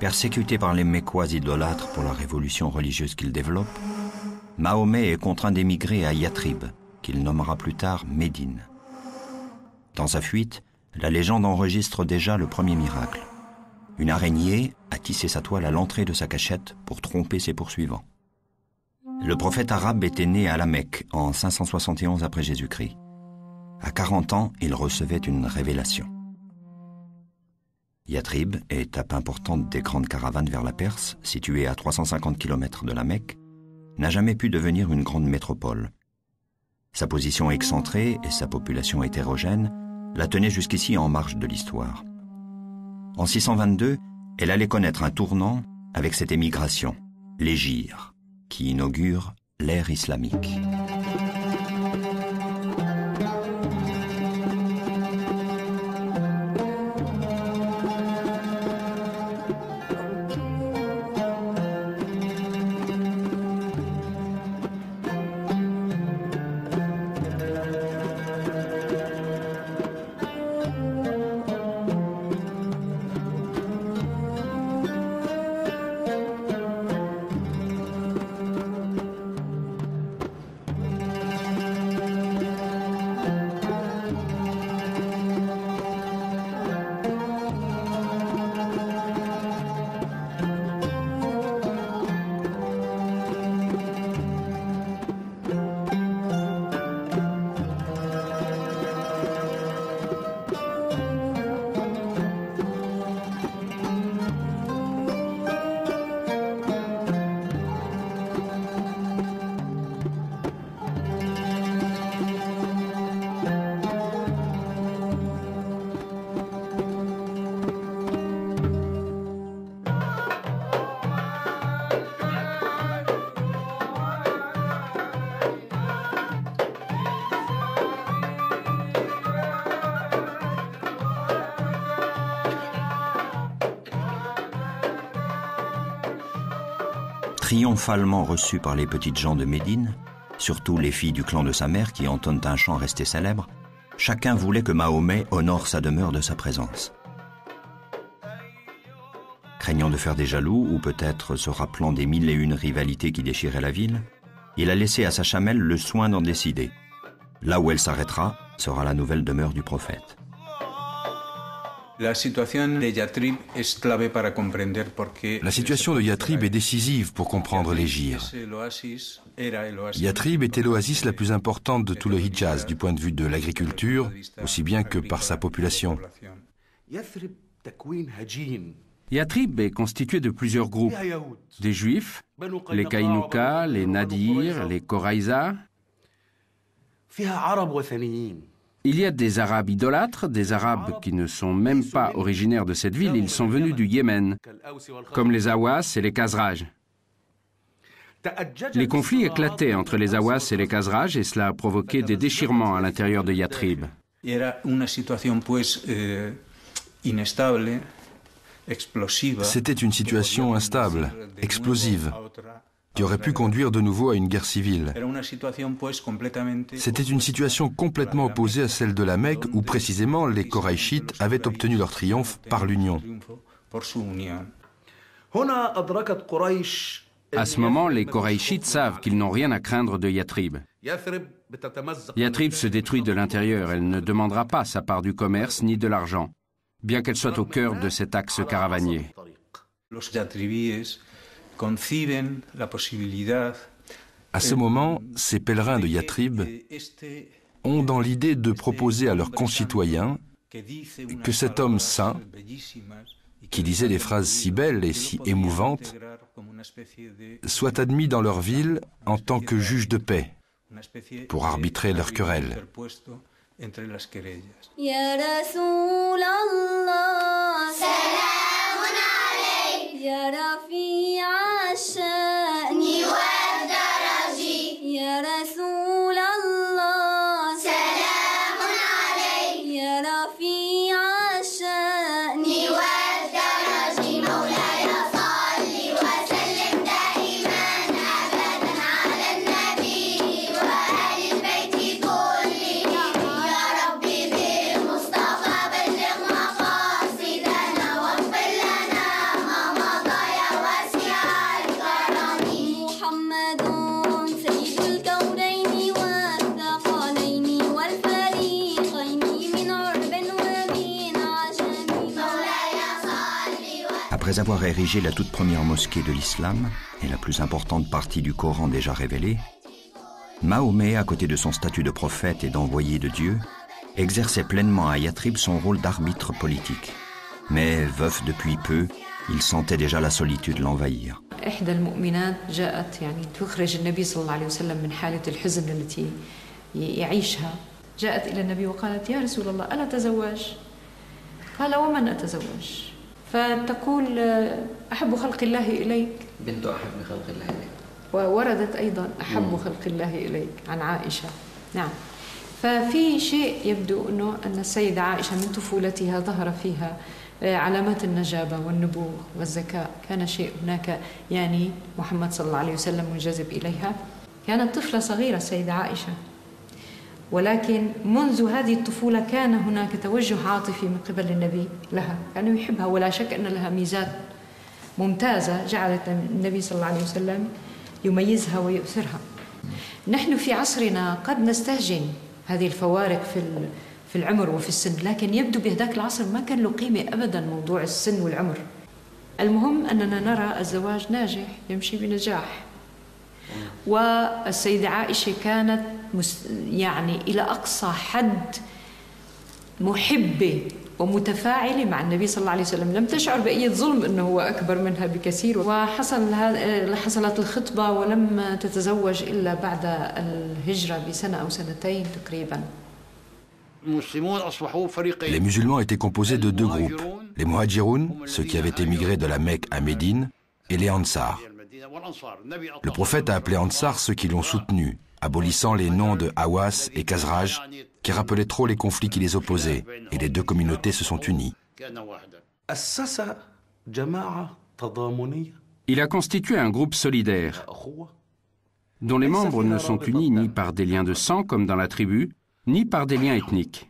Persécuté par les Mécois idolâtres pour la révolution religieuse qu'il développe, Mahomet est contraint d'émigrer à Yathrib, qu'il nommera plus tard Médine. Dans sa fuite, la légende enregistre déjà le premier miracle. Une araignée a tissé sa toile à l'entrée de sa cachette pour tromper ses poursuivants. Le prophète arabe était né à la Mecque en 571 après Jésus-Christ. À 40 ans, il recevait une révélation. Yathrib, étape importante des grandes caravanes vers la Perse, située à 350 km de la Mecque, n'a jamais pu devenir une grande métropole. Sa position excentrée et sa population hétérogène la tenaient jusqu'ici en marge de l'histoire. En 622, elle allait connaître un tournant avec cette émigration, l'Hégire, qui inaugure l'ère islamique. Triomphalement reçu par les petites gens de Médine, surtout les filles du clan de sa mère qui entonnent un chant resté célèbre, chacun voulait que Mahomet honore sa demeure de sa présence. Craignant de faire des jaloux, ou peut-être se rappelant des 1001 rivalités qui déchiraient la ville, il a laissé à sa chamelle le soin d'en décider. Là où elle s'arrêtera sera la nouvelle demeure du prophète. La situation de Yathrib est décisive pour comprendre l'Hégire. Yathrib était l'oasis la plus importante de tout le Hijaz du point de vue de l'agriculture, aussi bien que par sa population. Yathrib est constitué de plusieurs groupes. Des Juifs, les Kaïnouka, les Nadir, les Koraïza. Il y a des Arabes idolâtres, des Arabes qui ne sont même pas originaires de cette ville, ils sont venus du Yémen, comme les Awas et les Khazraj. Les conflits éclataient entre les Awas et les Khazraj et cela a provoqué des déchirements à l'intérieur de Yathrib. C'était une situation instable, explosive, qui aurait pu conduire de nouveau à une guerre civile. C'était une situation complètement opposée à celle de la Mecque où précisément les Koraïchites avaient obtenu leur triomphe par l'union. À ce moment, les Koraïchites savent qu'ils n'ont rien à craindre de Yathrib. Yathrib se détruit de l'intérieur, elle ne demandera pas sa part du commerce ni de l'argent, bien qu'elle soit au cœur de cet axe caravanier. À ce moment, ces pèlerins de Yathrib ont dans l'idée de proposer à leurs concitoyens que cet homme saint, qui disait des phrases si belles et si émouvantes, soit admis dans leur ville en tant que juge de paix, pour arbitrer leurs querelles. يا رفيع الشأن والدرج يا رسول الله سلام عليك يا رفيع الشأن والدرج مولاي صل وسلم دائما أبدا على النبي وآل البيت كلهم يا ربي بالمصطفى بلغ مقاصدنا واغفر لنا ما Après avoir érigé la toute première mosquée de l'islam et la plus importante partie du Coran déjà révélée, Mahomet, à côté de son statut de prophète et d'envoyé de Dieu, exerçait pleinement à Yatrib son rôle d'arbitre politique. Mais veuf depuis peu, il sentait déjà la solitude l'envahir. إحدى المؤمنات جاءت تخرج النبي صلى الله عليه وسلم من حالة الحزن التي يعيشها. جاءت إلى النبي وقالت: يا رسول الله ألا أتزوج؟ قال: ومن أتزوج؟ فتقول: أحب خلق الله إليك. بنت أحب خلق الله إليك. ووردت أيضا أحب خلق الله إليك عن عائشة. نعم. ففي شيء يبدو أن السيدة عائشة من طفولتها ظهر فيها علامات النجابة والنبوغ والذكاء. كان شيء هناك محمد صلى الله عليه وسلم منجذب إليها. كانت طفلة صغيرة السيدة عائشة، ولكن منذ هذه الطفولة كان هناك توجه عاطفي من قبل النبي لها. كان يحبها، ولا شك أن لها ميزات ممتازة جعلت النبي صلى الله عليه وسلم يميزها ويؤثرها. نحن في عصرنا قد نستهجن هذه الفوارق في العمر وفي السن، لكن يبدو بهذاك العصر ما كان له قيمة أبدا موضوع السن والعمر. المهم أننا نرى الزواج ناجح يمشي بنجاح. والسيدة عائشة كانت إلى أقصى حد محبة ومتفاعلة مع النبي صلى الله عليه وسلم. لم تشعر بأي ظلم أنه هو أكبر منها بكثير. حصلت الخطبة ولم تتزوج إلا بعد الهجرة بسنة أو سنتين تقريبا. Les musulmans étaient composés de deux groupes, les Muhajiroun, ceux qui avaient émigré de la Mecque à Médine, et les Ansar. Le prophète a appelé Ansar ceux qui l'ont soutenu, abolissant les noms de Awas et Khazraj, qui rappelaient trop les conflits qui les opposaient, et les deux communautés se sont unies. Il a constitué un groupe solidaire, dont les membres ne sont unis ni par des liens de sang comme dans la tribu, ni par des liens ethniques.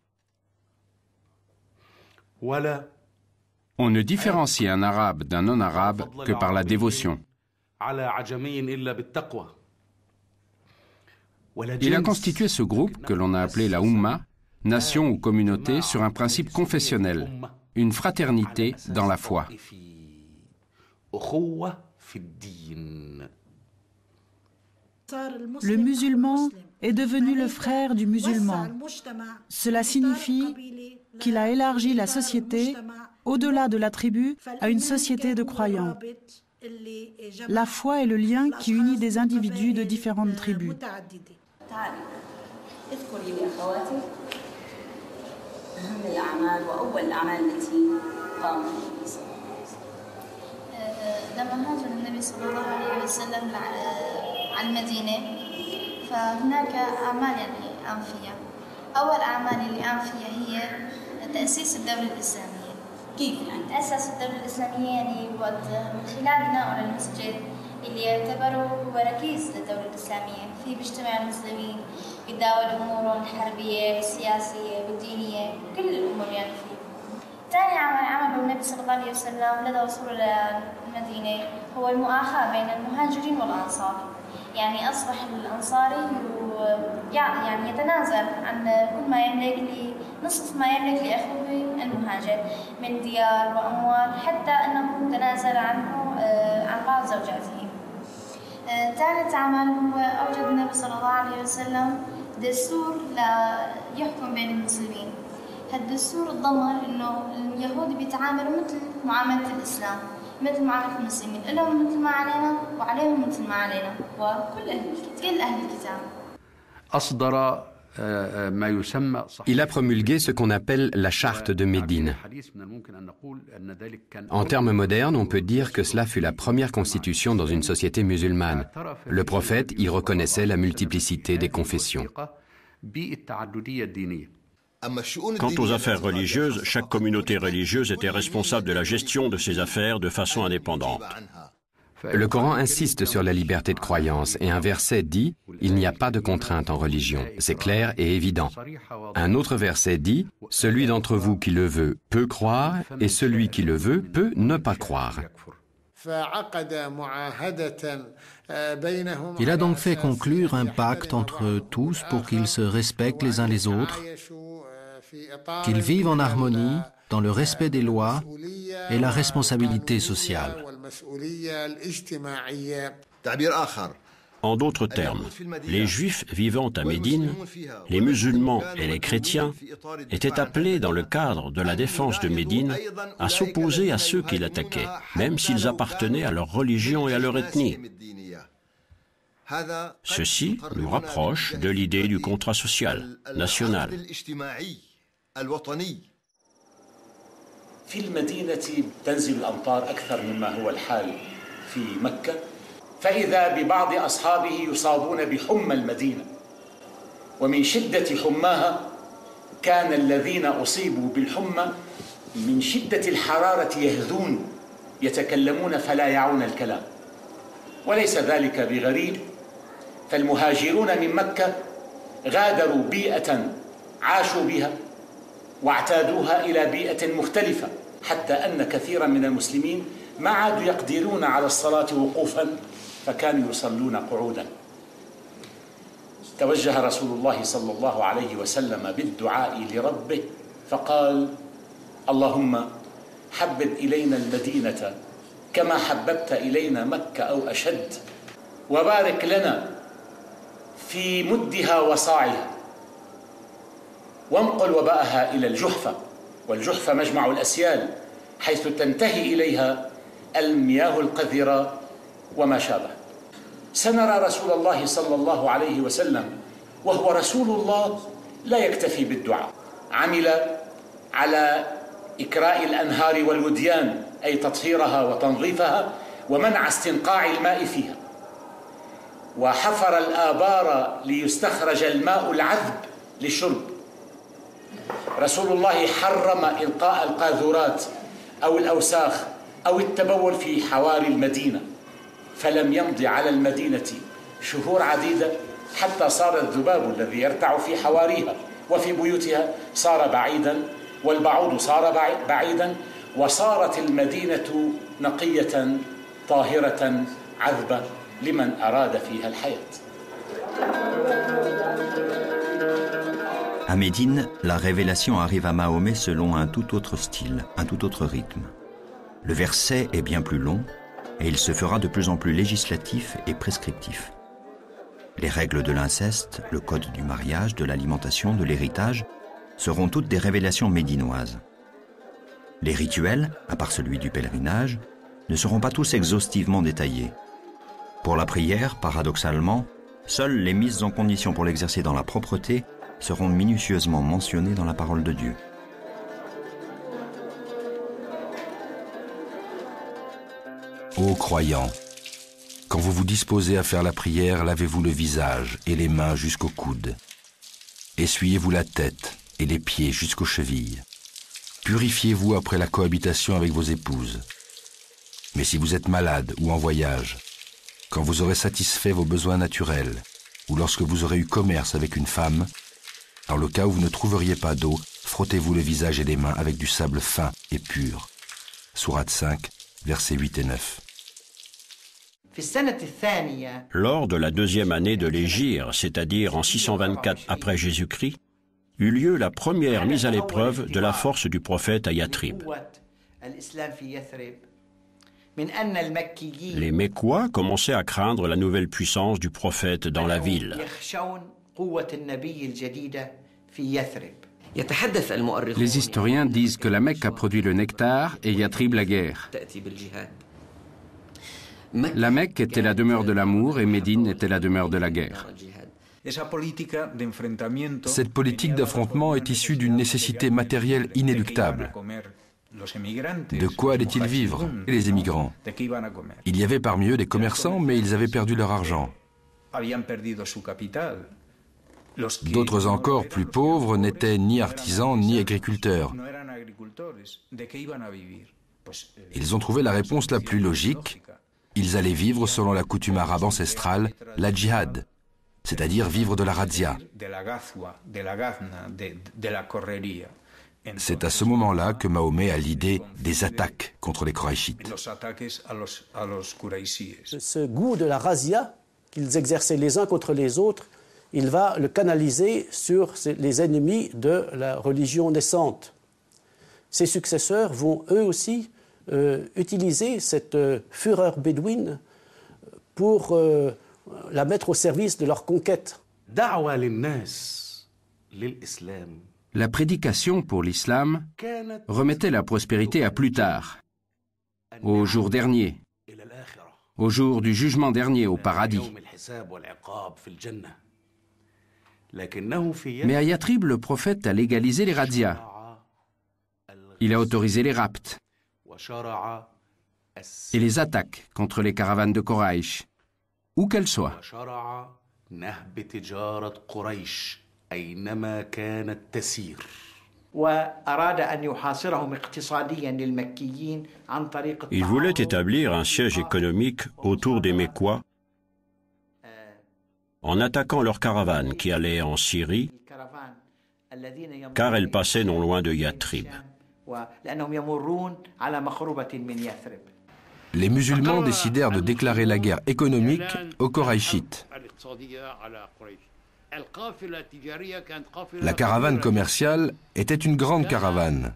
On ne différencie un arabe d'un non-arabe que par la dévotion. Il a constitué ce groupe, que l'on a appelé la Ummah, nation ou communauté, sur un principe confessionnel, une fraternité dans la foi. Le musulman est devenu le frère du musulman. Cela signifie qu'il a élargi la société, au-delà de la tribu, à une société de croyants. La foi est le lien qui unit des individus de différentes tribus. لما هاجر النبي صلى الله عليه وسلم على المدينة فهناك أعمال قام فيها. أول أعمال اللي قام فيها هي تأسيس الدولة الإسلامية. كيف تأسس الدولة الإسلامية؟ من خلال بناء المسجد اللي يعتبره هو ركيز للدولة الإسلامية. فيه بيجتمع المسلمين يتداولوا أمورهم الحربية والسياسية والدينية كل الأمور فيه. ثاني عمل عمله النبي صلى الله عليه وسلم لدى وصوله للمدينة هو المؤاخاة بين المهاجرين والأنصار. أصبح الأنصاري يتنازل عن كل ما يملك نصف ما يملك لأخوه المهاجر من ديار وأموال، حتى أنه تنازل عنه عن بعض زوجاته. ثالث عمل هو أوجد النبي صلى الله عليه وسلم دستور يحكم بين المسلمين. هالدستور تضمن انه اليهود بيتعاملوا مثل معامله الاسلام، مثل معامله المسلمين، لهم مثل ما علينا وعليهم مثل ما علينا، وكل اهل الكتاب. Il a promulgué ce qu'on appelle la charte de Médine. En termes modernes, on peut dire que cela fut la première constitution dans une société musulmane. Le prophète y reconnaissait la multiplicité des confessions. Quant aux affaires religieuses, chaque communauté religieuse était responsable de la gestion de ses affaires de façon indépendante. Le Coran insiste sur la liberté de croyance et un verset dit « Il n'y a pas de contrainte en religion ». C'est clair et évident. Un autre verset dit « Celui d'entre vous qui le veut peut croire et celui qui le veut peut ne pas croire ». Il a donc fait conclure un pacte entre tous pour qu'ils se respectent les uns les autres, qu'ils vivent en harmonie dans le respect des lois et la responsabilité sociale. En d'autres termes, les Juifs vivant à Médine, les musulmans et les chrétiens étaient appelés dans le cadre de la défense de Médine à s'opposer à ceux qui l'attaquaient, même s'ils appartenaient à leur religion et à leur ethnie. Ceci nous rapproche de l'idée du contrat social, national. في المدينة تنزل الأمطار أكثر مما هو الحال في مكة فإذا ببعض أصحابه يصابون بحمى المدينة ومن شدة حماها كان الذين أصيبوا بالحمى من شدة الحرارة يهذون يتكلمون فلا يعون الكلام وليس ذلك بغريب فالمهاجرون من مكة غادروا بيئة عاشوا بها واعتادوها إلى بيئة مختلفة حتى أن كثيرا من المسلمين ما عادوا يقدرون على الصلاة وقوفا فكانوا يصلون قعودا توجه رسول الله صلى الله عليه وسلم بالدعاء لربه فقال اللهم حبب إلينا المدينة كما حببت إلينا مكة أو أشد وبارك لنا في مدها وصاعها وانقل وباءها إلى الجحفة والجحفة مجمع الأسيال حيث تنتهي إليها المياه القذرة وما شابه سنرى رسول الله صلى الله عليه وسلم وهو رسول الله لا يكتفي بالدعاء عمل على إكراء الأنهار والوديان أي تطهيرها وتنظيفها ومنع استنقاع الماء فيها وحفر الآبار ليستخرج الماء العذب للشرب رسول الله حرم إلقاء القاذورات أو الأوساخ أو التبول في حواري المدينة فلم يمض على المدينة شهور عديدة حتى صار الذباب الذي يرتع في حواريها وفي بيوتها صار بعيدا والبعوض صار بعيدا وصارت المدينة نقية طاهرة عذبة لمن أراد فيها الحياة. À Médine, la révélation arrive à Mahomet selon un tout autre style, un tout autre rythme. Le verset est bien plus long et il se fera de plus en plus législatif et prescriptif. Les règles de l'inceste, le code du mariage, de l'alimentation, de l'héritage seront toutes des révélations médinoises. Les rituels, à part celui du pèlerinage, ne seront pas tous exhaustivement détaillés. Pour la prière, paradoxalement, seules les mises en condition pour l'exercer dans la propreté seront minutieusement mentionnées dans la parole de Dieu. Ô croyants, quand vous vous disposez à faire la prière, lavez-vous le visage et les mains jusqu'aux coudes. Essuyez-vous la tête et les pieds jusqu'aux chevilles. Purifiez-vous après la cohabitation avec vos épouses. Mais si vous êtes malade ou en voyage, quand vous aurez satisfait vos besoins naturels, ou lorsque vous aurez eu commerce avec une femme, dans le cas où vous ne trouveriez pas d'eau, frottez-vous le visage et les mains avec du sable fin et pur. Sourate 5, versets 8 et 9. Lors de la deuxième année de l'Hégire, c'est-à-dire en 624 après Jésus-Christ, eut lieu la première mise à l'épreuve de la force du prophète à Yatrib. Les Mécois commençaient à craindre la nouvelle puissance du prophète dans la ville. Les historiens disent que la Mecque a produit le nectar et Yatrib la guerre. La Mecque était la demeure de l'amour et Médine était la demeure de la guerre. Cette politique d'affrontement est issue d'une nécessité matérielle inéluctable. De quoi allaient-ils vivre, les émigrants? Il y avait parmi eux des commerçants, mais ils avaient perdu leur argent. D'autres encore, plus pauvres, n'étaient ni artisans ni agriculteurs. Ils ont trouvé la réponse la plus logique. Ils allaient vivre selon la coutume arabe ancestrale, la djihad, c'est-à-dire vivre de la razzia. C'est à ce moment-là que Mahomet a l'idée des attaques contre les Qurayshites. Ce goût de la razzia qu'ils exerçaient les uns contre les autres, il va le canaliser sur les ennemis de la religion naissante. ses successeurs vont eux aussi utiliser cette fureur bédouine pour la mettre au service de leur conquête. La prédication pour l'islam remettait la prospérité à plus tard, au jour dernier, au jour du jugement dernier au paradis. Mais à Yatrib, le prophète a légalisé les razzias. Il a autorisé les rapts et les attaques contre les caravanes de Quraïch, où qu'elles soient. Il voulait établir un siège économique autour des Mécois en attaquant leurs caravanes qui allaient en Syrie, car elles passaient non loin de Yatrib. Les musulmans décidèrent de déclarer la guerre économique aux Quraïchites. La caravane commerciale était une grande caravane,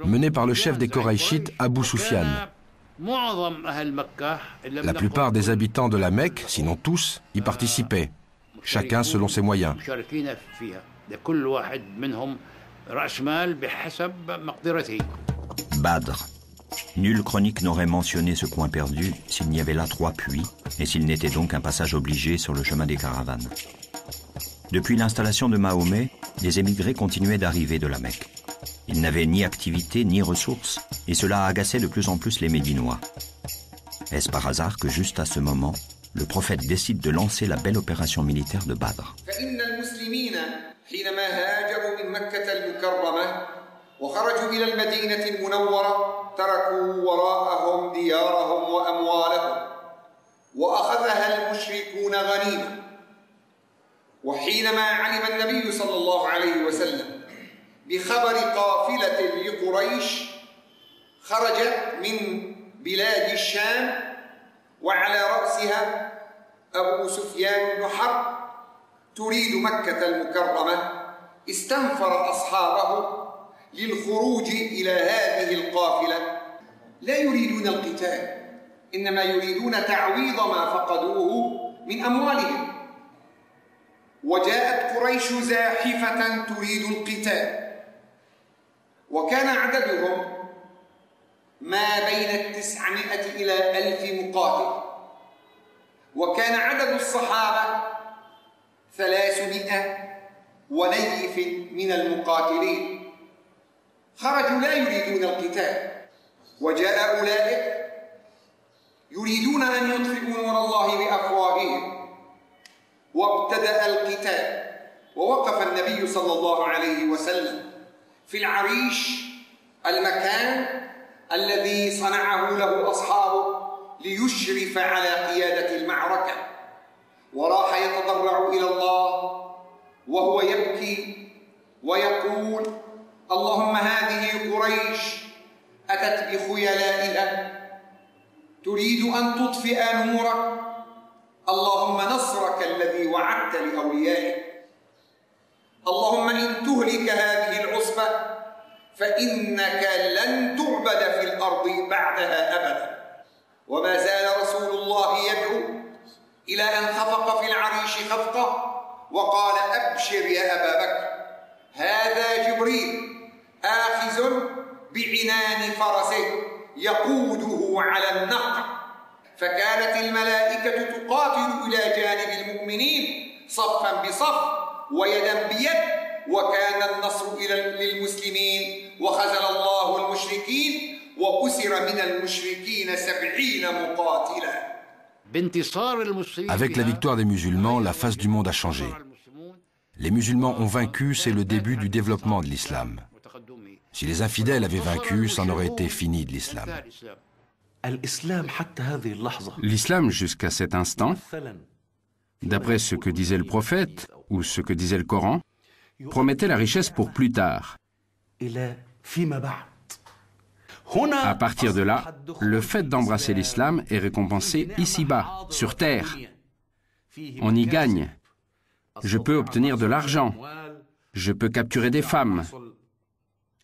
menée par le chef des Quraïchites, Abu Sufyan. La plupart des habitants de la Mecque, sinon tous, y participaient, chacun selon ses moyens. Badr. Nulle chronique n'aurait mentionné ce coin perdu s'il n'y avait là 3 puits et s'il n'était donc un passage obligé sur le chemin des caravanes. Depuis l'installation de Mahomet, les émigrés continuaient d'arriver de la Mecque. Ils n'avaient ni activité ni ressources et cela agaçait de plus en plus les Médinois. Est-ce par hasard que juste à ce moment, le prophète décide de lancer la belle opération militaire de Badr? وخرجوا إلى المدينة المنورة تركوا وراءهم ديارهم وأموالهم وأخذها المشركون غنيمة وحينما علم النبي صلى الله عليه وسلم بخبر قافلة لقريش خرج من بلاد الشام وعلى رأسها أبو سفيان بن حرب تريد مكة المكرمة استنفر أصحابه للخروج إلى هذه القافلة لا يريدون القتال إنما يريدون تعويض ما فقدوه من أموالهم وجاءت قريش زاحفة تريد القتال وكان عددهم ما بين 900 إلى 1000 مقاتل وكان عدد الصحابة 300 ونيف من المقاتلين خرجوا لا يريدون القتال وجاء أولئك يريدون أن يطفئوا نور الله بأفواههم وابتدأ القتال ووقف النبي صلى الله عليه وسلم في العريش المكان الذي صنعه له أصحابه ليشرف على قيادة المعركة وراح يتضرع إلى الله وهو يبكي ويقول اللهم هذه قريش أتت بخيلائها تريد أن تطفئ نورك اللهم نصرك الذي وعدت لأوليائك اللهم إن تهلك هذه العصبة فإنك لن تعبد في الأرض بعدها أبدا وما زال رسول الله يدعو إلى أن خفق في العريش خفقة وقال أبشر يا أبا بكر هذا جبريل آخذ بعنان فرسه يقوده على النقع فكانت الملائكة تقاتل إلى جانب المؤمنين صفا بصف ويدا بيد وكان النصر للمسلمين وخذل الله المشركين وأسر من المشركين 70 مقاتلا. Avec la victoire des musulmans, la face du monde a changé. Les musulmans ont vaincu, c'est le début du développement de l'islam. Si les infidèles avaient vaincu, c'en aurait été fini de l'islam. L'islam, jusqu'à cet instant, d'après ce que disait le prophète ou ce que disait le Coran, promettait la richesse pour plus tard. À partir de là, le fait d'embrasser l'islam est récompensé ici-bas, sur terre. On y gagne. Je peux obtenir de l'argent. Je peux capturer des femmes.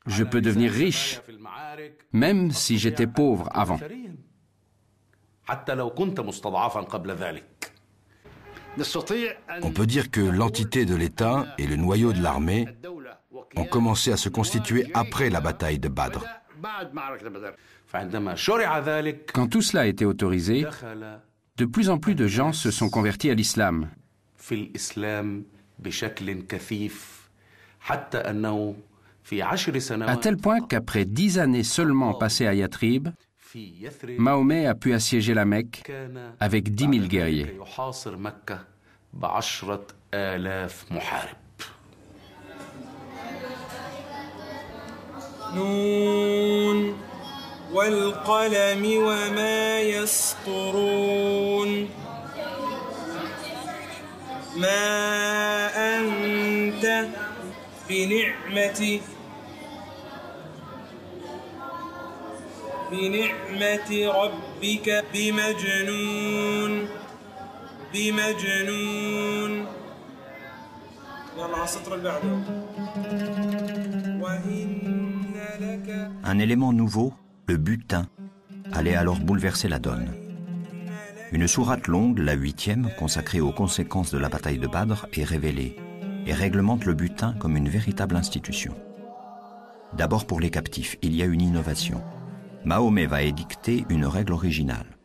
Je peux devenir riche, même si j'étais pauvre avant. On peut dire que l'entité de l'État et le noyau de l'armée ont commencé à se constituer après la bataille de Badr. Quand tout cela a été autorisé, de plus en plus de gens se sont convertis à l'islam. À tel point qu'après 10 années seulement passées à Yathrib, Mahomet a pu assiéger la Mecque avec 10 000 guerriers. نون والقلم وما يسطرون ما أنت بنعمة ربك بمجنون يلا على السطر اللي بعده Un élément nouveau, le butin, allait alors bouleverser la donne. Une sourate longue, la 8e, consacrée aux conséquences de la bataille de Badr, est révélée et réglemente le butin comme une véritable institution. D'abord pour les captifs, il y a une innovation. Mahomet va édicter une règle originale.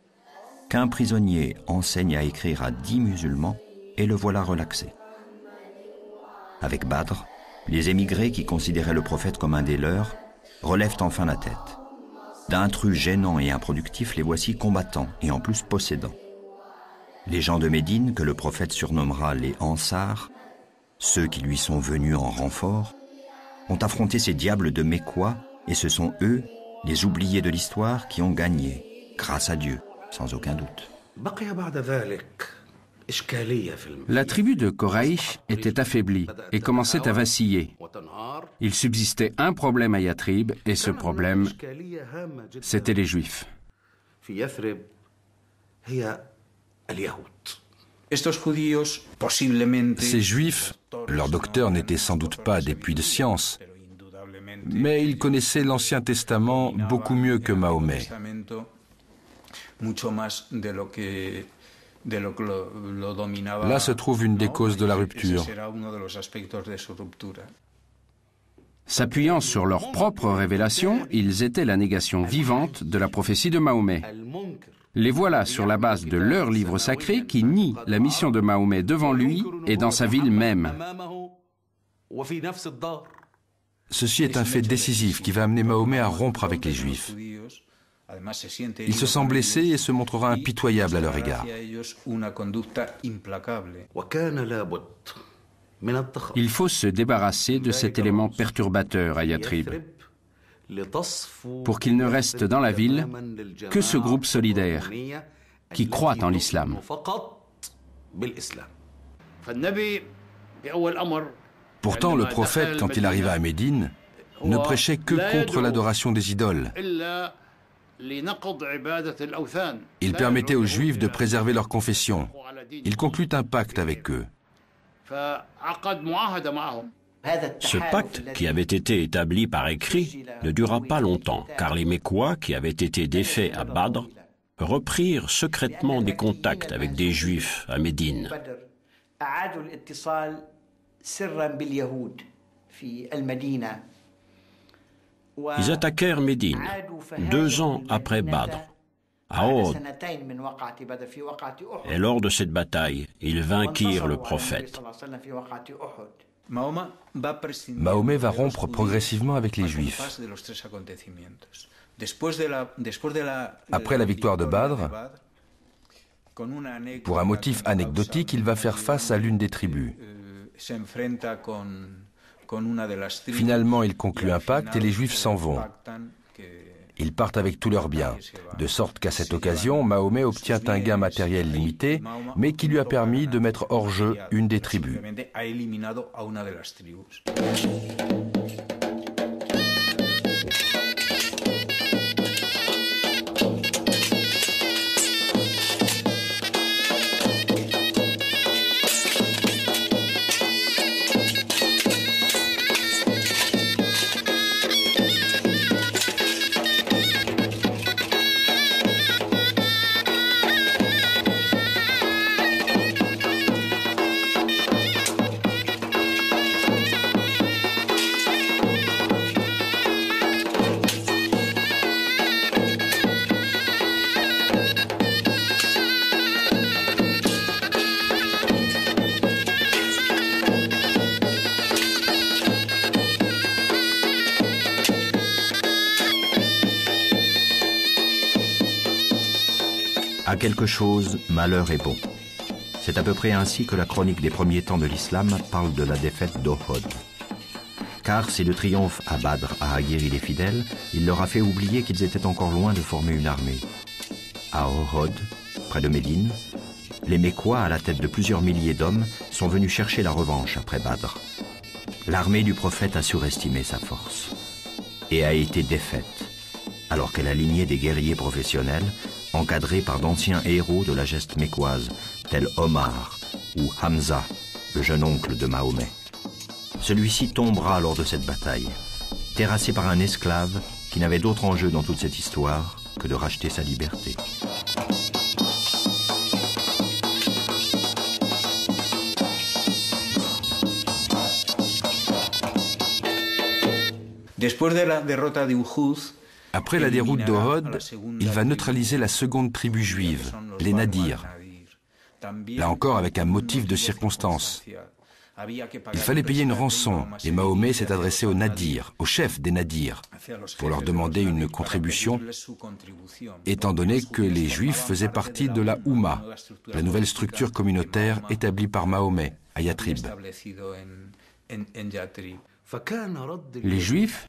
Qu'un prisonnier enseigne à écrire à 10 musulmans et le voilà relaxé. Avec Badr, les émigrés qui considéraient le prophète comme un des leurs relèvent enfin la tête. D'intrus gênants et improductifs, les voici combattants et en plus possédants. Les gens de Médine, que le prophète surnommera les Ansars, ceux qui lui sont venus en renfort, ont affronté ces diables de Mécois et ce sont eux, les oubliés de l'histoire, qui ont gagné, grâce à Dieu, sans aucun doute. La tribu de Koraïch était affaiblie et commençait à vaciller. Il subsistait un problème à Yathrib et ce problème, c'était les Juifs. Ces Juifs, leurs docteurs n'étaient sans doute pas des puits de science, mais ils connaissaient l'Ancien Testament beaucoup mieux que Mahomet. Là se trouve une des causes de la rupture. S'appuyant sur leur propre révélation, ils étaient la négation vivante de la prophétie de Mahomet. Les voilà sur la base de leur livre sacré qui nie la mission de Mahomet devant lui et dans sa ville même. Ceci est un fait décisif qui va amener Mahomet à rompre avec les Juifs. Il se sent blessé et se montrera impitoyable à leur égard. Il faut se débarrasser de cet élément perturbateur à Yathrib pour qu'il ne reste dans la ville que ce groupe solidaire qui croit en l'islam. Pourtant, le prophète, quand il arriva à Médine, ne prêchait que contre l'adoration des idoles. Il permettait aux Juifs de préserver leur confession. Il conclut un pacte avec eux. Ce pacte, qui avait été établi par écrit, ne dura pas longtemps, car les Mécois, qui avaient été défaits à Badr, reprirent secrètement des contacts avec des Juifs à Médine. Ils attaquèrent Médine 2 ans après Badr, à Uhud. Et lors de cette bataille, ils vainquirent le prophète. Mahomet va rompre progressivement avec les Juifs. Après la victoire de Badr, pour un motif anecdotique, il va faire face à l'une des tribus. Finalement, il conclut un pacte et les Juifs s'en vont. Ils partent avec tous leurs biens, de sorte qu'à cette occasion, Mahomet obtient un gain matériel limité, mais qui lui a permis de mettre hors jeu une des tribus. À quelque chose, malheur est bon. C'est à peu près ainsi que la chronique des premiers temps de l'islam parle de la défaite d'Ohod. Car si le triomphe à Badr a aguerri les fidèles, il leur a fait oublier qu'ils étaient encore loin de former une armée. À Ohod, près de Médine, les Mécois, à la tête de plusieurs milliers d'hommes, sont venus chercher la revanche après Badr. L'armée du prophète a surestimé sa force et a été défaite, alors qu'elle alignait des guerriers professionnels encadrés par d'anciens héros de la geste mécoise, tels Omar ou Hamza, le jeune oncle de Mahomet. Celui-ci tombera lors de cette bataille, terrassé par un esclave qui n'avait d'autre enjeu dans toute cette histoire que de racheter sa liberté. Après la déroute d'Ohod, il va neutraliser la seconde tribu juive, les Nadirs. Là encore avec un motif de circonstance. Il fallait payer une rançon et Mahomet s'est adressé aux Nadirs, aux chefs des Nadirs, pour leur demander une contribution, étant donné que les Juifs faisaient partie de la Oumma, la nouvelle structure communautaire établie par Mahomet à Yatrib. Les Juifs,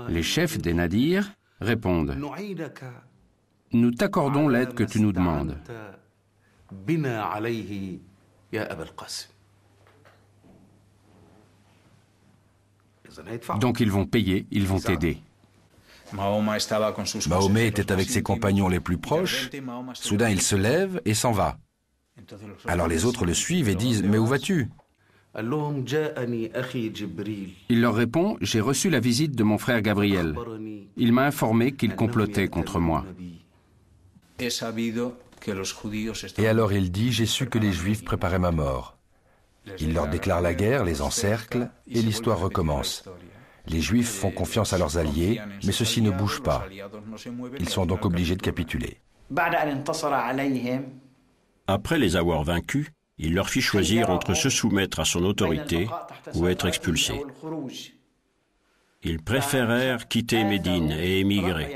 les chefs des Nadirs, répondent « Nous t'accordons l'aide que tu nous demandes. » Donc ils vont payer, ils vont t'aider. Mahomet était avec ses compagnons les plus proches. Soudain, il se lève et s'en va. Alors les autres le suivent et disent « Mais où vas-tu » Il leur répond « J'ai reçu la visite de mon frère Gabriel. Il m'a informé qu'il complotait contre moi. » Et alors il dit « J'ai su que les Juifs préparaient ma mort. » Il leur déclare la guerre, les encercle, et l'histoire recommence. Les Juifs font confiance à leurs alliés, mais ceux-ci ne bougent pas. Ils sont donc obligés de capituler. Après les avoir vaincus, il leur fit choisir entre se soumettre à son autorité ou être expulsés. Ils préférèrent quitter Médine et émigrer.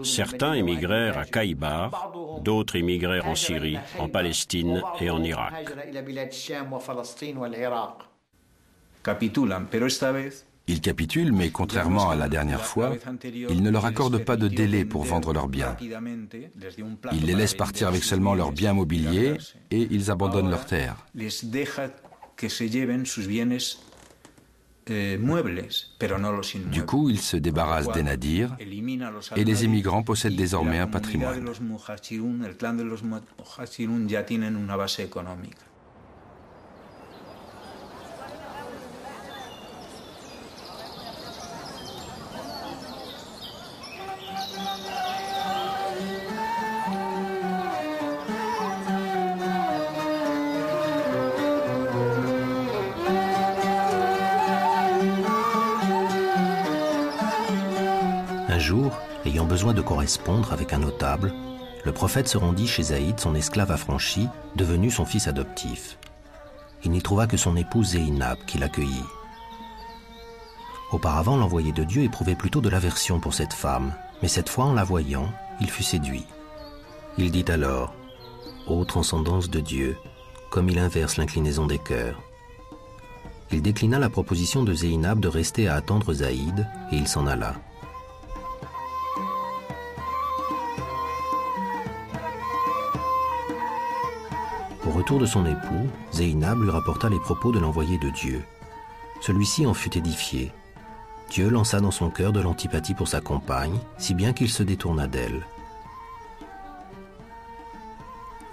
Certains émigrèrent à Kaïbar, d'autres émigrèrent en Syrie, en Palestine et en Irak. Ils capitulent, mais contrairement à la dernière fois, ils ne leur accordent pas de délai pour vendre leurs biens. Ils les laissent partir avec seulement leurs biens mobiliers et ils abandonnent leurs terres. Du coup, ils se débarrassent des Nadirs et les émigrants possèdent désormais un patrimoine. Un jour, ayant besoin de correspondre avec un notable, le prophète se rendit chez Zaïd, son esclave affranchi, devenu son fils adoptif. Il n'y trouva que son épouse Zéinab qui l'accueillit. Auparavant, l'envoyé de Dieu éprouvait plutôt de l'aversion pour cette femme, mais cette fois, en la voyant, il fut séduit. Il dit alors « Ô transcendance de Dieu, comme il inverse l'inclinaison des cœurs !» Il déclina la proposition de Zéinab de rester à attendre Zaïd et il s'en alla. Au retour de son époux, Zéinab lui rapporta les propos de l'envoyé de Dieu. Celui-ci en fut édifié. Dieu lança dans son cœur de l'antipathie pour sa compagne, si bien qu'il se détourna d'elle.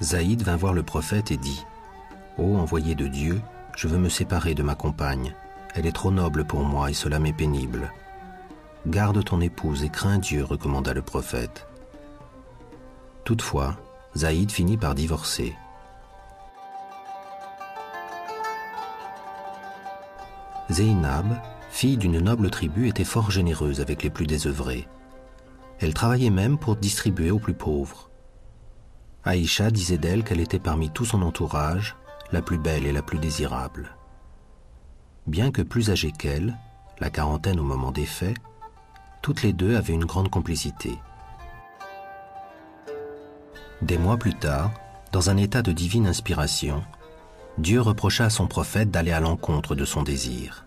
Zaïd vint voir le prophète et dit « Ô envoyé de Dieu, je veux me séparer de ma compagne. Elle est trop noble pour moi et cela m'est pénible. Garde ton épouse et crains Dieu, recommanda le prophète. Toutefois, Zaïd finit par divorcer. Zéinab, fille d'une noble tribu, était fort généreuse avec les plus désœuvrés. Elle travaillait même pour distribuer aux plus pauvres. Aïcha disait d'elle qu'elle était parmi tout son entourage la plus belle et la plus désirable. Bien que plus âgée qu'elle, la quarantaine au moment des faits, toutes les deux avaient une grande complicité. Des mois plus tard, dans un état de divine inspiration, Dieu reprocha à son prophète d'aller à l'encontre de son désir.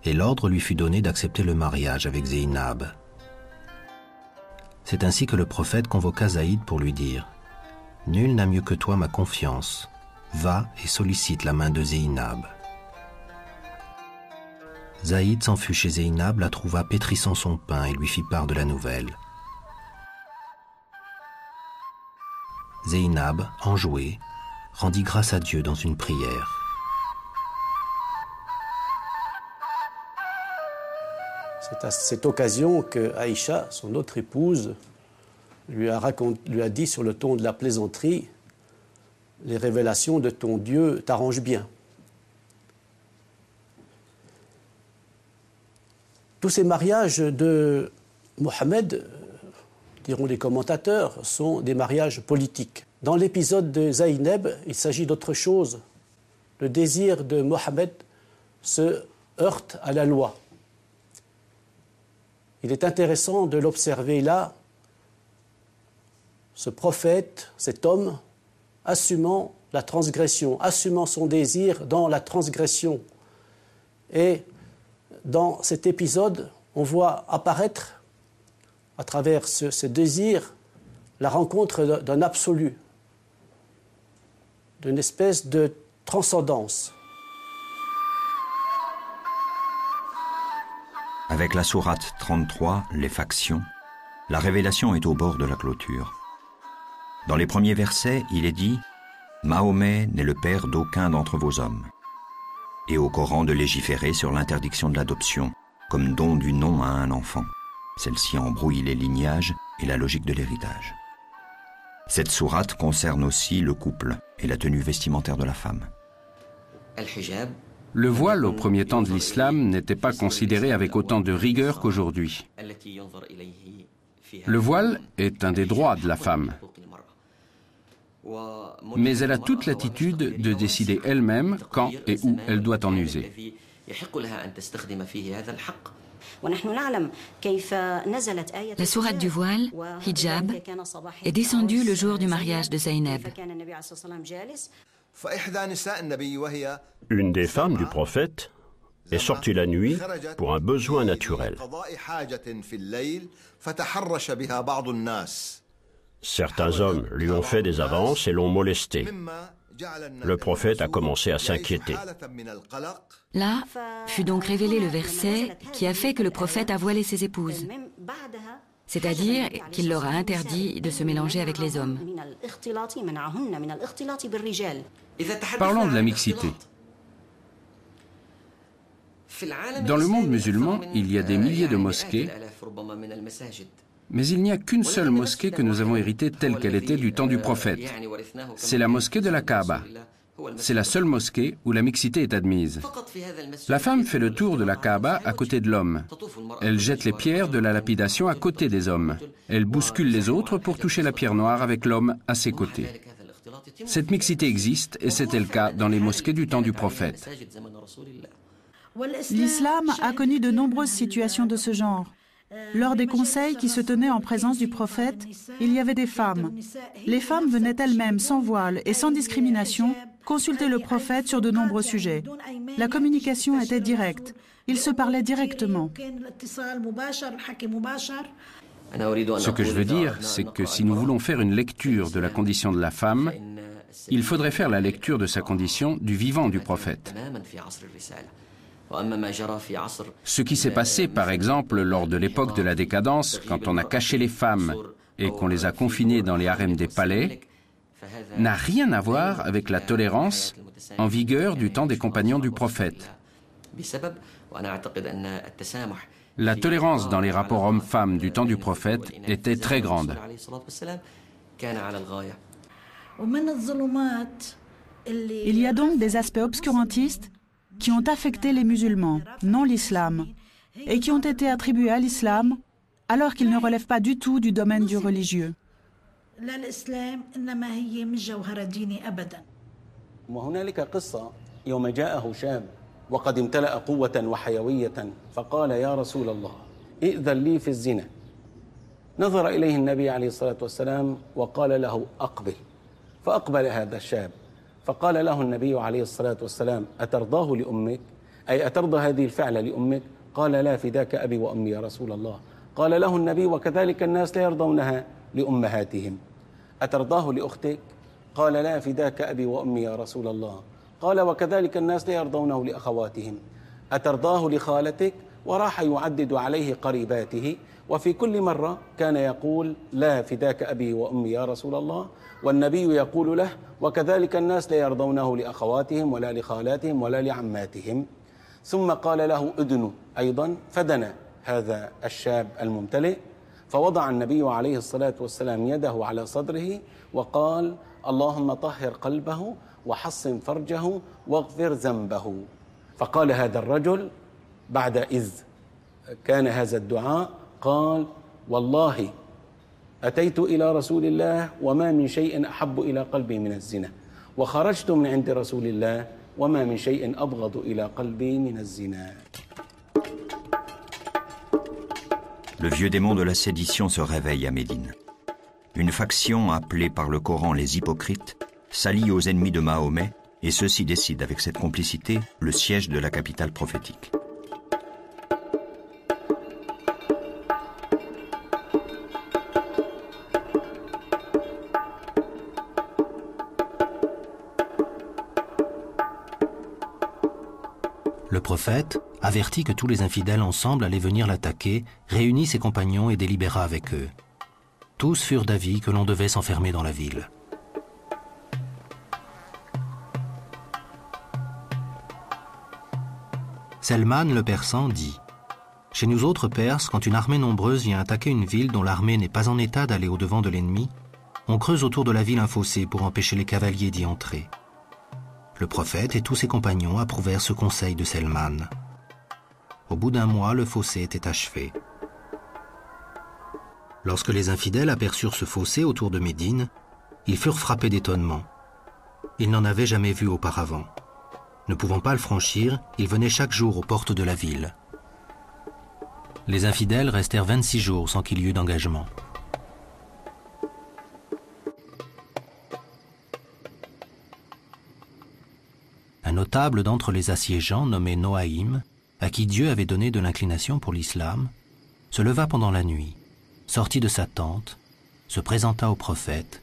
Et l'ordre lui fut donné d'accepter le mariage avec Zeynab. C'est ainsi que le prophète convoqua Zaïd pour lui dire « Nul n'a mieux que toi ma confiance. Va et sollicite la main de Zeynab. » Zaïd s'en fut chez Zeynab, la trouva pétrissant son pain et lui fit part de la nouvelle. Zeynab, enjouée, rendit grâce à Dieu dans une prière. C'est à cette occasion que Aïcha, son autre épouse, lui a dit sur le ton de la plaisanterie « Les révélations de ton Dieu t'arrangent bien ». Tous ces mariages de Mohammed, diront les commentateurs, sont des mariages politiques. Dans l'épisode de Zaynab, il s'agit d'autre chose. Le désir de Mohammed se heurte à la loi. Il est intéressant de l'observer là, ce prophète, cet homme, assumant la transgression, assumant son désir dans la transgression. Et dans cet épisode, on voit apparaître, à travers ce désir, la rencontre d'un absolu, d'une espèce de transcendance. Avec la sourate 33, les factions, la révélation est au bord de la clôture. Dans les premiers versets, il est dit « Mahomet n'est le père d'aucun d'entre vos hommes » et au Coran de légiférer sur l'interdiction de l'adoption comme don du nom à un enfant. Celle-ci embrouille les lignages et la logique de l'héritage. Cette sourate concerne aussi le couple et la tenue vestimentaire de la femme. Le voile, au premier temps de l'islam, n'était pas considéré avec autant de rigueur qu'aujourd'hui. Le voile est un des droits de la femme. Mais elle a toute l'attitude de décider elle-même quand et où elle doit en user. La sourate du voile, Hijab, est descendue le jour du mariage de Zaynab. Une des femmes du prophète est sortie la nuit pour un besoin naturel. Certains hommes lui ont fait des avances et l'ont molesté. Le prophète a commencé à s'inquiéter. Là fut donc révélé le verset qui a fait que le prophète a voilé ses épouses, c'est-à-dire qu'il leur a interdit de se mélanger avec les hommes. Parlons de la mixité. Dans le monde musulman, il y a des milliers de mosquées, mais il n'y a qu'une seule mosquée que nous avons héritée telle qu'elle était du temps du prophète. C'est la mosquée de la Kaaba. C'est la seule mosquée où la mixité est admise. La femme fait le tour de la Kaaba à côté de l'homme. Elle jette les pierres de la lapidation à côté des hommes. Elle bouscule les autres pour toucher la pierre noire avec l'homme à ses côtés. Cette mixité existe et c'était le cas dans les mosquées du temps du prophète. L'islam a connu de nombreuses situations de ce genre. Lors des conseils qui se tenaient en présence du prophète, il y avait des femmes. Les femmes venaient elles-mêmes sans voile et sans discrimination consulter le prophète sur de nombreux sujets. La communication était directe. Ils se parlaient directement. Ce que je veux dire, c'est que si nous voulons faire une lecture de la condition de la femme, il faudrait faire la lecture de sa condition du vivant du prophète. Ce qui s'est passé, par exemple, lors de l'époque de la décadence, quand on a caché les femmes et qu'on les a confinées dans les harems des palais, n'a rien à voir avec la tolérance en vigueur du temps des compagnons du prophète. La tolérance dans les rapports hommes-femmes du temps du prophète était très grande. Il y a donc des aspects obscurantistes qui ont affecté les musulmans, non l'islam, et qui ont été attribués à l'islam alors qu'ils ne relèvent pas du tout du domaine du religieux. وهنالك قصة يوم جاءه شاب وقد امتلأ قوة وحيوية فقال يا رسول الله ائذن لي في الزنا نظر إليه النبي عليه الصلاة والسلام وقال له أقبل، فأقبل هذا الشاب، فقال له النبي عليه الصلاة والسلام أترضاه لأمك؟ أي أترضى هذه الفعلة لأمك؟ قال لا، فداك أبي وأمي يا رسول الله. قال له النبي وكذلك الناس لا يرضونها لأمهاتهم. أترضاه لأختك؟ قال لا، فداك أبي وأمي يا رسول الله. قال وكذلك الناس لا يرضونه لأخواتهم. أترضاه لخالتك؟ وراح يعدد عليه قريباته، وفي كل مرة كان يقول لا، فداك أبي وأمي يا رسول الله، والنبي يقول له وكذلك الناس لا يرضونه لأخواتهم ولا لخالاتهم ولا لعماتهم. ثم قال له أدنوا أيضا، فدنا هذا الشاب الممتلئ، فوضع النبي عليه الصلاة والسلام يده على صدره وقال اللهم طهر قلبه وحصن فرجه واغفر ذنبه. فقال هذا الرجل بعد إذ كان هذا الدعاء، قال والله أتيت إلى رسول الله وما من شيء أحب إلى قلبي من الزنا، وخرجت من عند رسول الله وما من شيء أبغض إلى قلبي من الزنا. Le vieux démon de la sédition se réveille à Médine. Une faction appelée par le Coran les hypocrites s'allie aux ennemis de Mahomet et ceux-ci décident avec cette complicité le siège de la capitale prophétique. Le prophète, averti que tous les infidèles ensemble allaient venir l'attaquer, réunit ses compagnons et délibéra avec eux. Tous furent d'avis que l'on devait s'enfermer dans la ville. Selman le Persan dit « Chez nous autres Perses, quand une armée nombreuse vient attaquer une ville dont l'armée n'est pas en état d'aller au-devant de l'ennemi, on creuse autour de la ville un fossé pour empêcher les cavaliers d'y entrer. » Le prophète et tous ses compagnons approuvèrent ce conseil de Selman. Au bout d'un mois, le fossé était achevé. Lorsque les infidèles aperçurent ce fossé autour de Médine, ils furent frappés d'étonnement. Ils n'en avaient jamais vu auparavant. Ne pouvant pas le franchir, ils venaient chaque jour aux portes de la ville. Les infidèles restèrent 26 jours sans qu'il y eût d'engagement. Un notable d'entre les assiégeants, nommé Noaïm, à qui Dieu avait donné de l'inclination pour l'islam, se leva pendant la nuit, sortit de sa tente, se présenta au prophète,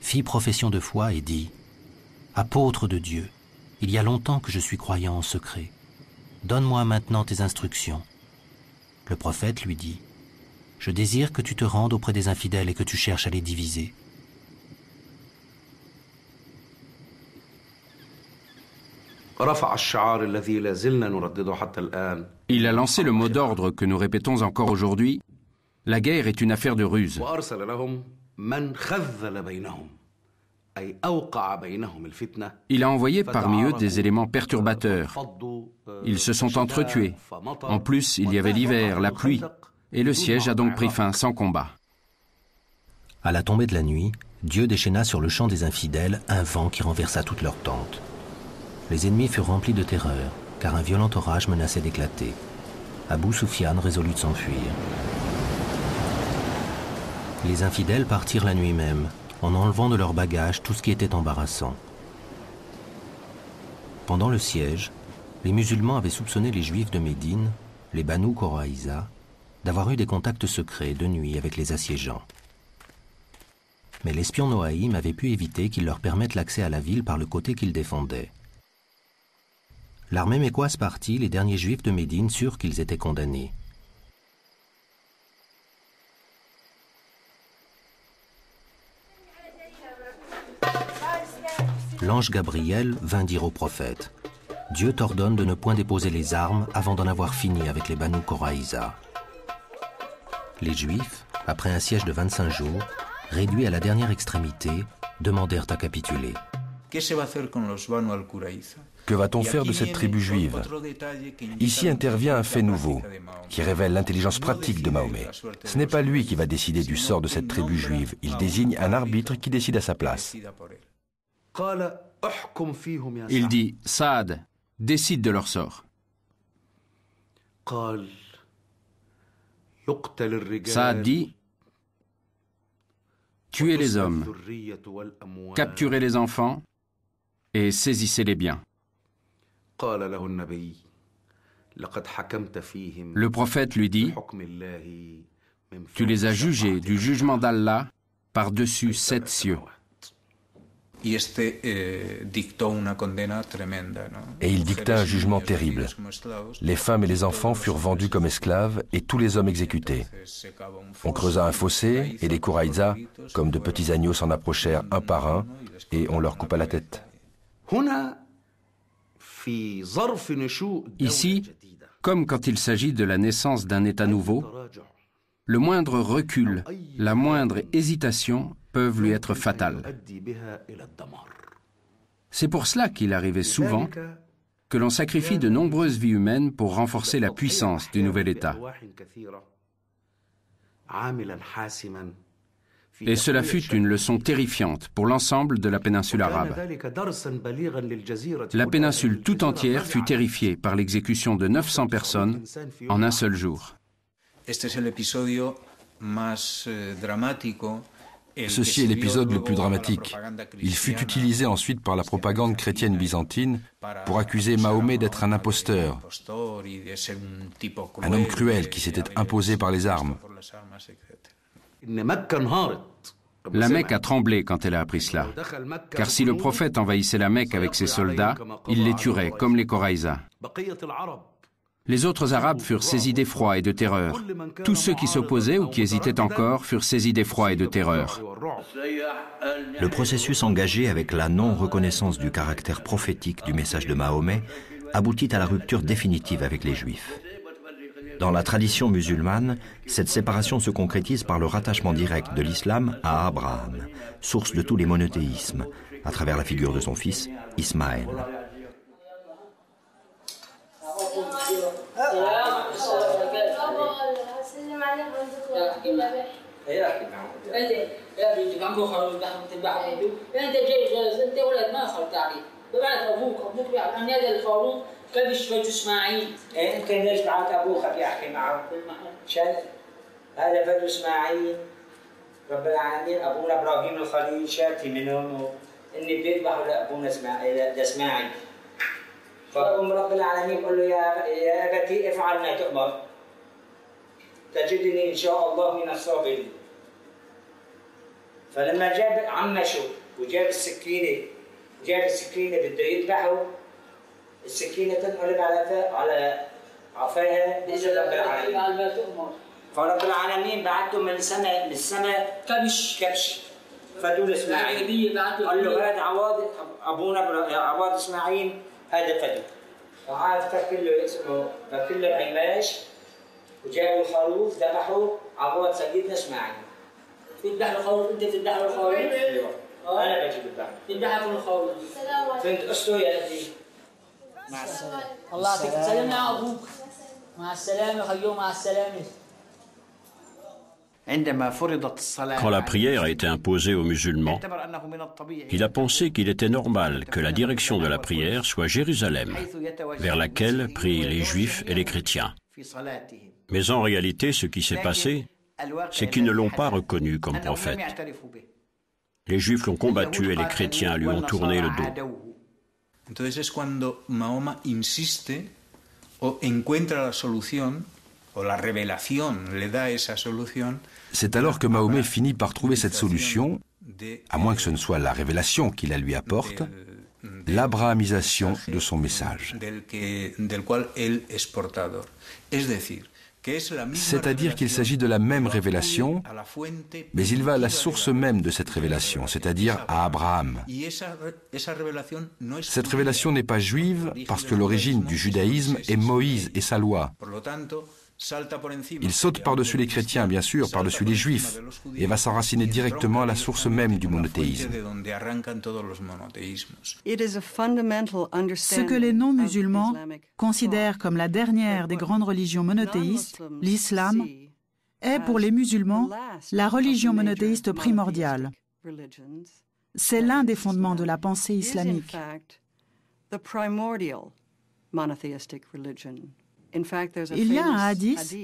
fit profession de foi et dit « Apôtre de Dieu, il y a longtemps que je suis croyant en secret. Donne-moi maintenant tes instructions. » Le prophète lui dit « Je désire que tu te rendes auprès des infidèles et que tu cherches à les diviser. » Il a lancé le mot d'ordre que nous répétons encore aujourd'hui. La guerre est une affaire de ruse. Il a envoyé parmi eux des éléments perturbateurs. Ils se sont entretués. En plus, il y avait l'hiver, la pluie, et le siège a donc pris fin sans combat. À la tombée de la nuit, Dieu déchaîna sur le champ des infidèles un vent qui renversa toutes leurs tentes. Les ennemis furent remplis de terreur, car un violent orage menaçait d'éclater. Abou Soufiane résolut de s'enfuir. Les infidèles partirent la nuit même, en enlevant de leurs bagages tout ce qui était embarrassant. Pendant le siège, les musulmans avaient soupçonné les juifs de Médine, les Banu Quraïza, d'avoir eu des contacts secrets de nuit avec les assiégeants. Mais l'espion Noaïm avait pu éviter qu'ils leur permettent l'accès à la ville par le côté qu'ils défendaient. L'armée mécoise partie, les derniers juifs de Médine surent qu'ils étaient condamnés. L'ange Gabriel vint dire au prophète « Dieu t'ordonne de ne point déposer les armes avant d'en avoir fini avec les Banu Quraïza. » Les Juifs, après un siège de 25 jours, réduits à la dernière extrémité, demandèrent à capituler. Que va-t-on faire de cette tribu juive? Ici intervient un fait nouveau, qui révèle l'intelligence pratique de Mahomet. Ce n'est pas lui qui va décider du sort de cette tribu juive, il désigne un arbitre qui décide à sa place. Il dit « Saad, décide de leur sort. » Saad dit tuez les hommes, capturez les enfants et saisissez les biens. Le prophète lui dit, tu les as jugés du jugement d'Allah par-dessus 7 cieux. Et il dicta un jugement terrible. Les femmes et les enfants furent vendus comme esclaves et tous les hommes exécutés. On creusa un fossé et les Quraïza, comme de petits agneaux, s'en approchèrent un par un et on leur coupa la tête. Ici, comme quand il s'agit de la naissance d'un État nouveau, le moindre recul, la moindre hésitation peuvent lui être fatales. C'est pour cela qu'il arrivait souvent que l'on sacrifie de nombreuses vies humaines pour renforcer la puissance du nouvel État. Et cela fut une leçon terrifiante pour l'ensemble de la péninsule arabe. La péninsule tout entière fut terrifiée par l'exécution de 900 personnes en un seul jour. Ceci est l'épisode le plus dramatique. Il fut utilisé ensuite par la propagande chrétienne byzantine pour accuser Mahomet d'être un imposteur, un homme cruel qui s'était imposé par les armes. La Mecque a tremblé quand elle a appris cela, car si le prophète envahissait la Mecque avec ses soldats, il les tuerait, comme les Quraïza. Les autres Arabes furent saisis d'effroi et de terreur. Tous ceux qui s'opposaient ou qui hésitaient encore furent saisis d'effroi et de terreur. Le processus engagé avec la non-reconnaissance du caractère prophétique du message de Mahomet aboutit à la rupture définitive avec les Juifs. Dans la tradition musulmane, cette séparation se concrétise par le rattachement direct de l'islam à Abraham, source de tous les monothéismes, à travers la figure de son fils, Ismaël. كيفاش فاتو اسماعيل؟ انت ليش معك ابوك بيحكي معه؟ شايف؟ هذا فاتو اسماعيل رب العالمين ابونا ابراهيم الخليل شاتي منهم اني بيذبحوا لابونا اسماعيل. فقوم رب العالمين يقول له يا ابتي افعل ما تؤمر تجدني ان شاء الله من الصابرين. فلما جاب عمشه وجاب السكينه بده يذبحه السكينة تنقلب على عفاها بإذن رب العالمين. فرب العالمين بعته من السماء كبش فدول اسماعيل قال له هذا عواد ابونا عواد اسماعيل هذا فدو. وعاد فك له العماش وجابوا الخروف ذبحوا عواد سيدنا اسماعيل. تذبح الخروف انت تذبح الخروف؟ ايوه انا بجيب الذبح. تذبح الخروف. فهمت قصته يا ابني؟ مع السلامة. الله يعطيك سلمنا على أبوك. مع السلامة خيو مع السلامة. Quand la prière a été imposée aux musulmans, il a pensé qu'il était normal que la direction de la prière soit Jérusalem, vers laquelle prient les Juifs et les chrétiens. Mais en réalité, ce qui s'est passé, c'est qu'ils ne l'ont pas reconnu comme prophète. Les Juifs l'ont combattu et les chrétiens lui ont tourné le dos. Entonces es cuando Mahoma insiste o encuentra la solución o la revelación le da esa solución. C'est alors que Mahomet finit par trouver cette solution, à moins que ce ne soit la révélation qui la lui apporte, l'abrahamisation de son message. Del cual él es portador. Es decir, c'est-à-dire qu'il s'agit de la même révélation, mais il va à la source même de cette révélation, c'est-à-dire à Abraham. Cette révélation n'est pas juive parce que l'origine du judaïsme est Moïse et sa loi. Il saute par-dessus les chrétiens, bien sûr, par-dessus les juifs, et va s'enraciner directement à la source même du monothéisme. Ce que les non-musulmans considèrent comme la dernière des grandes religions monothéistes, l'islam, est pour les musulmans la religion monothéiste primordiale. C'est l'un des fondements de la pensée islamique. Il y a un hadith,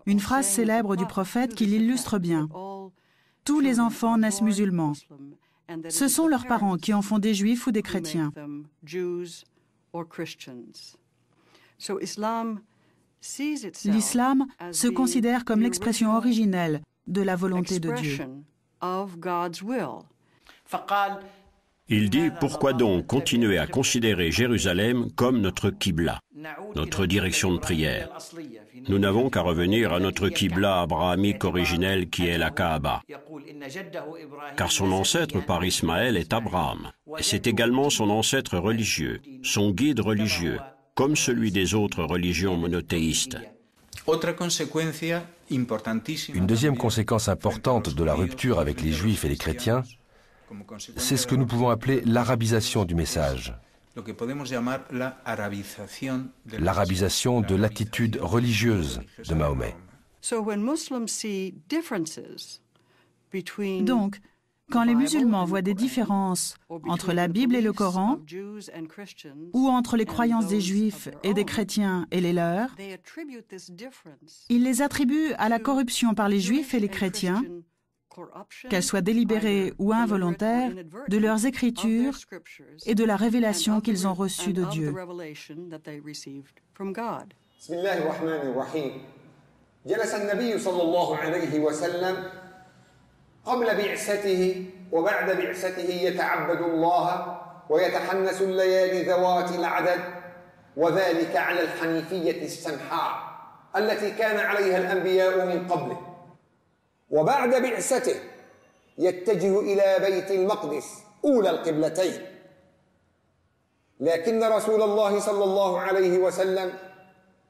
une phrase célèbre du prophète qui l'illustre bien. tous les enfants naissent musulmans. Ce sont leurs parents qui en font des juifs ou des chrétiens. L'islam se considère comme l'expression originelle de la volonté de Dieu. Il dit, pourquoi donc continuer à considérer Jérusalem comme notre Qibla, notre direction de prière? Nous n'avons qu'à revenir à notre Qibla abrahamique originel qui est la Kaaba. Car son ancêtre par Ismaël est Abraham. Et c'est également son ancêtre religieux, son guide religieux, comme celui des autres religions monothéistes. Une deuxième conséquence importante de la rupture avec les Juifs et les chrétiens, c'est ce que nous pouvons appeler l'arabisation du message, l'arabisation de l'attitude religieuse de Mahomet. Donc, quand les musulmans voient des différences entre la Bible et le Coran, ou entre les croyances des Juifs et des chrétiens et les leurs, ils les attribuent à la corruption par les Juifs et les chrétiens, qu'elle soit délibérée ou involontaire, de leurs écritures et de la révélation qu'ils ont reçue de Dieu. قبل بعثته وبعد بعثته يتعبد الله ويتحنس الليالي ذوات العدد وذلك على الحنيفية السمحاء التي كان عليها الأنبياء من قبله وبعد بعثته يتجه إلى بيت المقدس أولى القبلتين لكن رسول الله صلى الله عليه وسلم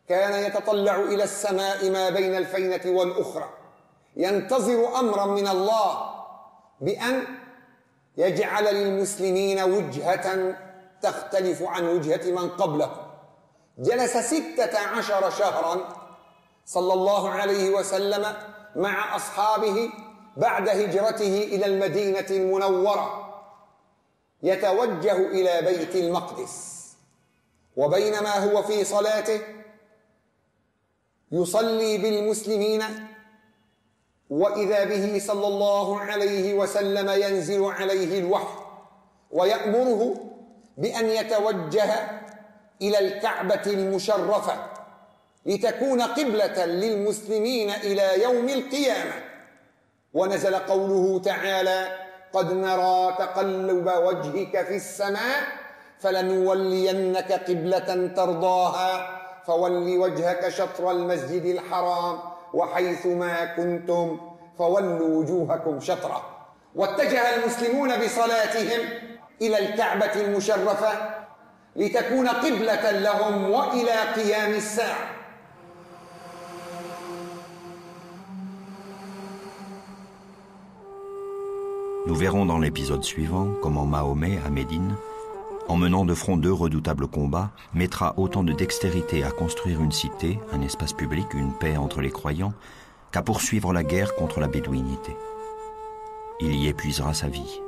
كان يتطلع إلى السماء ما بين الفينة والأخرى ينتظر أمرا من الله بأن يجعل للمسلمين وجهة تختلف عن وجهة من قبله جلس 16 شهرا صلى الله عليه وسلم مع أصحابه بعد هجرته إلى المدينة المنورة يتوجه إلى بيت المقدس وبينما هو في صلاته يصلي بالمسلمين وإذا به صلى الله عليه وسلم ينزل عليه الوحي ويأمره بأن يتوجه إلى الكعبة المشرفة لتكون قبلة للمسلمين إلى يوم القيامة ونزل قوله تعالى قد نرى تقلب وجهك في السماء فلنولينك قبلة ترضاها فول وجهك شطر المسجد الحرام وحيث ما كنتم فولوا وجوهكم شطرة واتجه المسلمون بصلاتهم إلى الكعبة المشرفة لتكون قبلة لهم وإلى قيام الساعة. Nous verrons dans l'épisode suivant comment Mahomet, à Médine, en menant de front 2 redoutables combats, mettra autant de dextérité à construire une cité, un espace public, une paix entre les croyants, qu'à poursuivre la guerre contre la bédouinité. Il y épuisera sa vie.